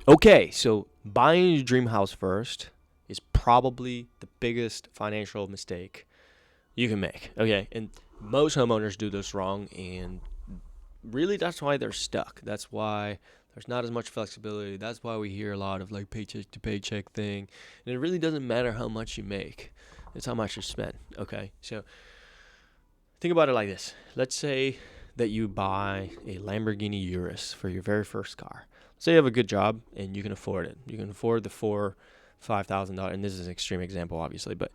Okay, so buying your dream house first is probably the biggest financial mistake you can make. Okay, and most homeowners do this wrong, and really that's why they're stuck. That's why there's not as much flexibility. That's why we hear a lot of like paycheck to paycheck thing. And it really doesn't matter how much you make, it's how much you spend. Okay, so think about it like this. Let's say that you buy a Lamborghini Urus for your very first car. Say you have a good job and you can afford it. You can afford the $5,000. And this is an extreme example, obviously, but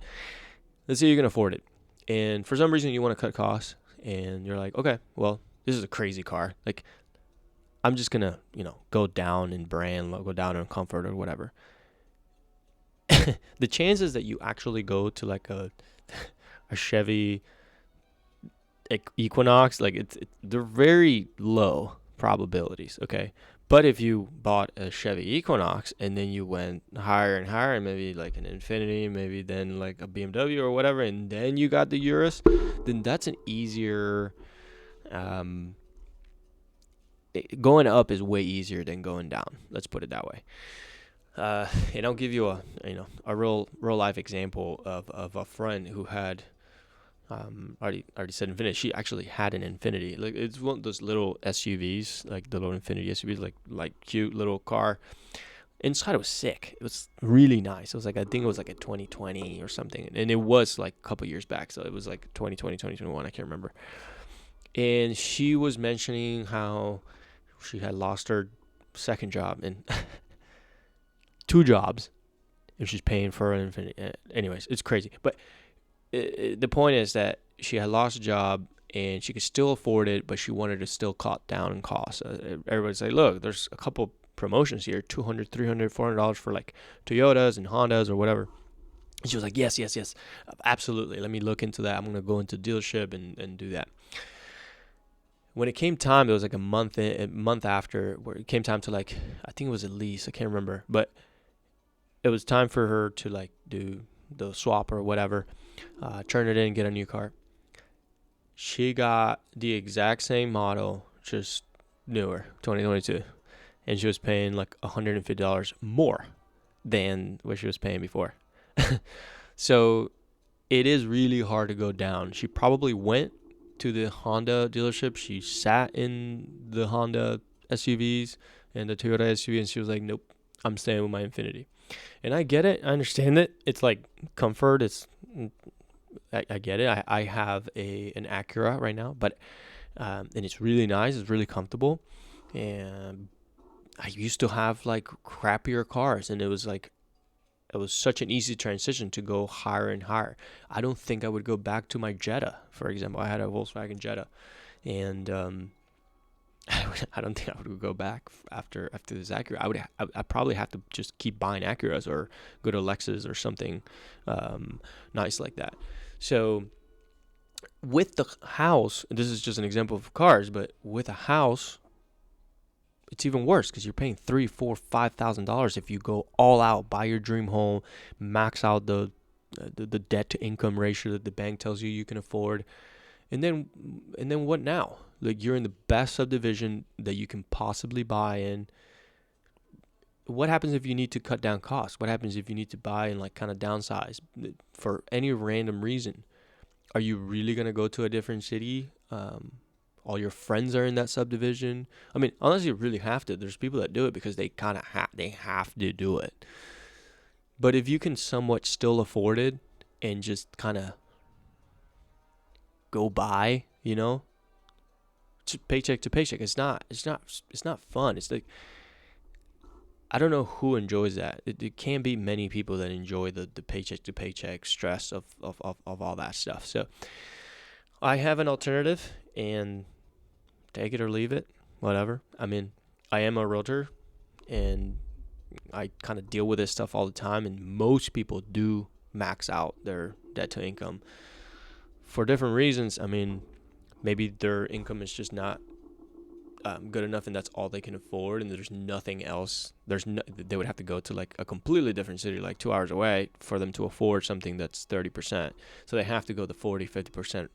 let's say you can afford it. And for some reason you want to cut costs, and you're like, okay, well, this is a crazy car. Like, I'm just gonna, go down in brand, go down in comfort or whatever. The chances that you actually go to like a Chevy Equinox, like they're very low probabilities, okay? But if you bought a Chevy Equinox and then you went higher and higher, and maybe like an Infiniti, maybe then like a BMW or whatever, and then you got the Urus, then that's an easier. Going up is way easier than going down. Let's put it that way. And I'll give you a real life example of a friend who had already said Infiniti. She actually had an Infiniti. Like, it's one of those little SUVs, like the little Infiniti SUVs, like cute little car. Inside it was sick. It was really nice. It was like, I think it was like a 2020 or something, and it was like a couple years back. So it was like 2020, 2021. I can't remember. And she was mentioning how she had lost her second job and two jobs, and she's paying for an Infiniti. Anyways, it's crazy. But the point is that she had lost a job and she could still afford it, but she wanted to still cut down in costs. Everybody's like, look, there's a couple promotions here, $200, $300, $400 for like Toyotas and Hondas or whatever. And she was like, yes, absolutely. Let me look into that. I'm going to go into dealership and do that. When it came time, it was like a month after, where it came time to, like, I think it was a lease. I can't remember, but it was time for her to like do the swap or whatever, turn it in, get a new car. She got the exact same model, just newer, 2022, and she was paying like $150 more than what she was paying before. So it is really hard to go down. She probably went to the Honda dealership. She sat in the Honda SUVs and the Toyota SUV, and she was like, nope, I'm staying with my Infiniti. And I get it. I understand it. It's like comfort. I get it. I have an Acura right now, but and it's really nice. It's really comfortable. And I used to have like crappier cars, and it was such an easy transition to go higher and higher. I don't think I would go back to my Jetta, for example. I had a Volkswagen Jetta, and I don't think I would go back after this Acura. I probably have to just keep buying Acuras or go to Lexus or something nice like that. So with the house, this is just an example of cars, but with a house, it's even worse because you're paying $3,000, $4,000, $5,000 if you go all out, buy your dream home, max out the debt to income ratio that the bank tells you can afford, and then what now? Like, you're in the best subdivision that you can possibly buy in. What happens if you need to cut down costs? What happens if you need to buy and like kind of downsize for any random reason? Are you really gonna go to a different city? All your friends are in that subdivision. I mean, unless you really have to. There's people that do it because they kind of they have to do it. But if you can somewhat still afford it and just kind of go by, just paycheck to paycheck, it's not fun. It's like, I don't know who enjoys that. It can't be many people that enjoy the paycheck to paycheck stress of all that stuff. So I have an alternative, and take it or leave it, whatever. I mean, I am a realtor, and I kind of deal with this stuff all the time, and most people do max out their debt to income for different reasons. I mean, maybe their income is just not good enough, and that's all they can afford, and there's nothing else. They would have to go to like a completely different city, like 2 hours away, for them to afford something that's 30%. So they have to go the 40, 50%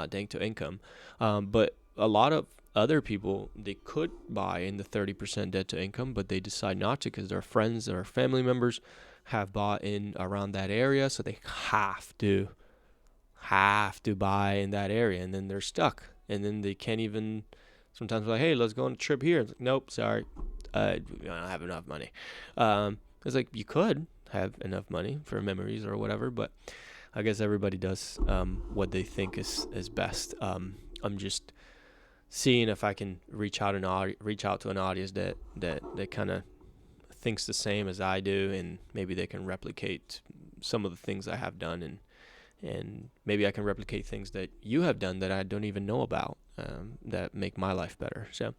debt to income. But a lot of other people, they could buy in the 30% debt to income, but they decide not to because their friends or family members have bought in around that area, so they have to buy in that area, and then they're stuck, and then they can't even. Sometimes like, hey, let's go on a trip here. It's like, nope, sorry, I don't have enough money. It's like you could have enough money for memories or whatever, but I guess everybody does what they think is best. I'm just seeing if I can reach out to an audience that kind of thinks the same as I do, and maybe they can replicate some of the things I have done, and maybe I can replicate things that you have done that I don't even know about, that make my life better. So,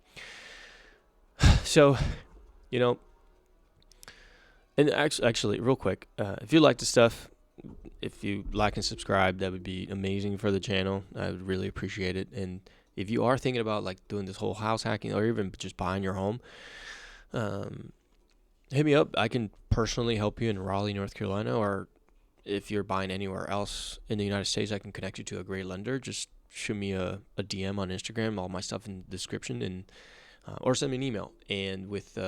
and actually, real quick, if you like the stuff, if you like and subscribe, that would be amazing for the channel. I would really appreciate it. And if you are thinking about like doing this whole house hacking or even just buying your home, hit me up. I can personally help you in Raleigh, North Carolina, or if you're buying anywhere else in the United States, I can connect you to a great lender. Just shoot me a DM on Instagram, all my stuff in the description, and or send me an email and with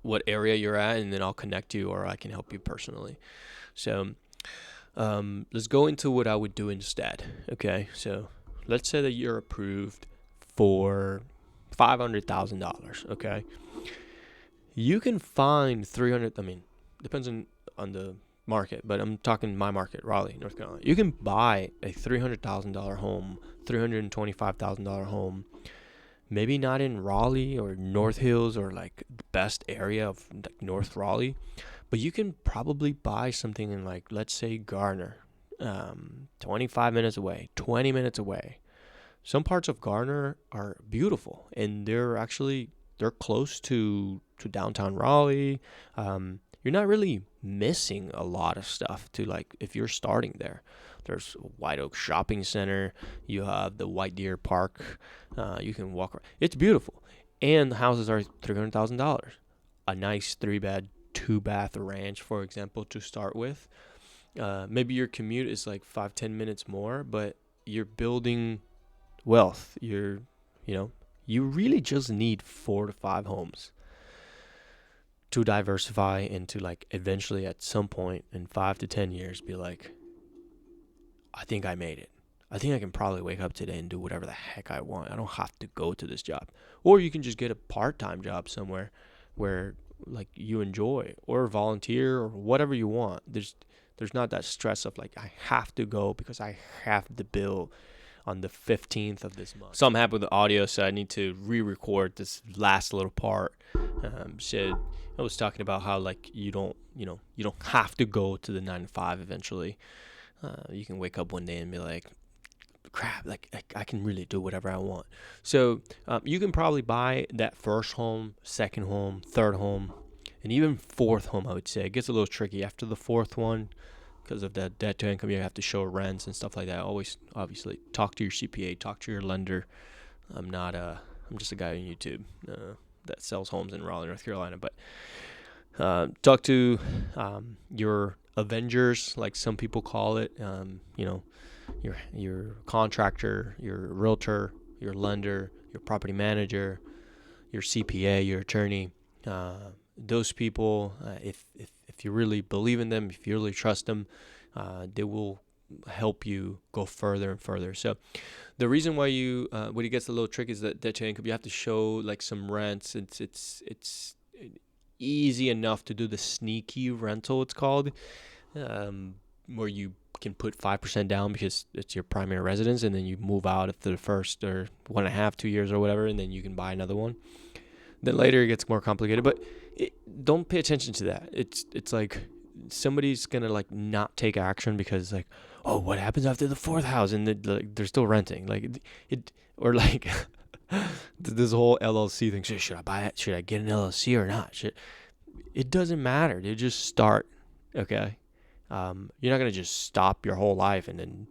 what area you're at, and then I'll connect you or I can help you personally. So let's go into what I would do instead. Okay, so let's say that you're approved for $500,000. Okay, you can find 300. I mean, depends on the market, but I'm talking my market, Raleigh, North Carolina. You can buy a $300,000 home, $325,000 home. Maybe not in Raleigh or North Hills or like the best area of like North Raleigh, but you can probably buy something in like, let's say Garner, 25 minutes away, 20 minutes away. Some parts of Garner are beautiful, and they're close to downtown Raleigh. You're not really missing a lot of stuff to like if you're starting there. There's White Oak Shopping Center. You have the White Deer Park. You can walk around. It's beautiful. And the houses are $300,000. A nice 3-bed, 2-bath ranch, for example, to start with. Maybe your commute is like 5-10 minutes more, but you're building wealth. You really just need 4 to 5 homes to diversify and to like eventually at some point in 5 to 10 years be like, I think I made it. I think I can probably wake up today and do whatever the heck I want. I don't have to go to this job. Or you can just get a part-time job somewhere where like you enjoy, or volunteer, or whatever you want. There's not that stress of like I have to go because I have the bill on the 15th of this month. So I'm happy with the audio, so I need to re-record this last little part. So I was talking about how like you don't have to go to the 9 to 5 eventually. You can wake up one day and be like, crap, like I can really do whatever I want. So you can probably buy that first home, second home, third home, and even fourth home, I would say. It gets a little tricky after the fourth one because of that debt to income. You have to show rents and stuff like that. Always, obviously, talk to your CPA, talk to your lender. I'm just a guy on YouTube that sells homes in Raleigh, North Carolina. But talk to your Avengers, like some people call it. Your contractor, your realtor, your lender, your property manager, your CPA, your attorney. Those people, if you really believe in them, if you really trust them, they will help you go further and further. So the reason why when it gets a little tricky is that debt to income, you have to show like some rents. It's easy enough to do the sneaky rental, it's called, where you can put 5% down because it's your primary residence, and then you move out after the first or 1.5, 2 years or whatever, and then you can buy another one. Then later it gets more complicated, but don't pay attention to that. It's like somebody's gonna like not take action because like, oh, what happens after the fourth house, and they're still renting, like it, or like this whole LLC thing. Should I buy it? Should I get an LLC or not? It doesn't matter. They just start. Okay, you're not gonna just stop your whole life and then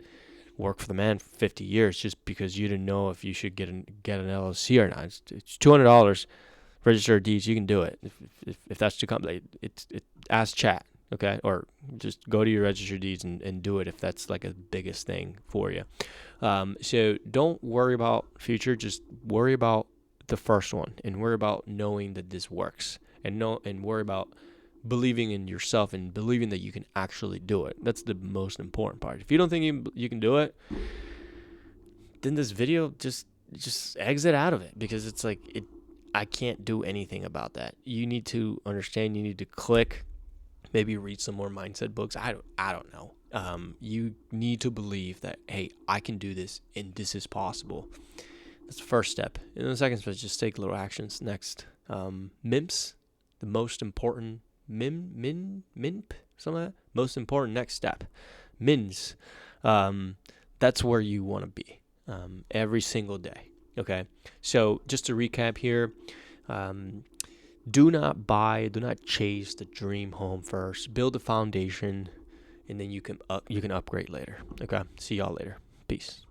work for the man for 50 years just because you didn't know if you should get an LLC or not. It's $200. Register deeds, you can do it. If that's too complicated, ask chat. Okay, or just go to your register of deeds and do it if that's like a biggest thing for you. So don't worry about future, just worry about the first one and worry about knowing that this works, and worry about believing in yourself and believing that you can actually do it. That's the most important part. If you don't think you can do it, then this video just exit out of it, because it's like I can't do anything about that. You need to understand, you need to click, maybe read some more mindset books. I don't know. You need to believe that, hey, I can do this and this is possible. That's the first step. And the second step is just take little actions. Next, MIMPS, the most important MINP, something like that. Most important next step, MINS. That's where you want to be every single day. Okay, so just to recap here, do not chase the dream home first. Build the foundation, and then you can upgrade later. Okay, see y'all later. Peace.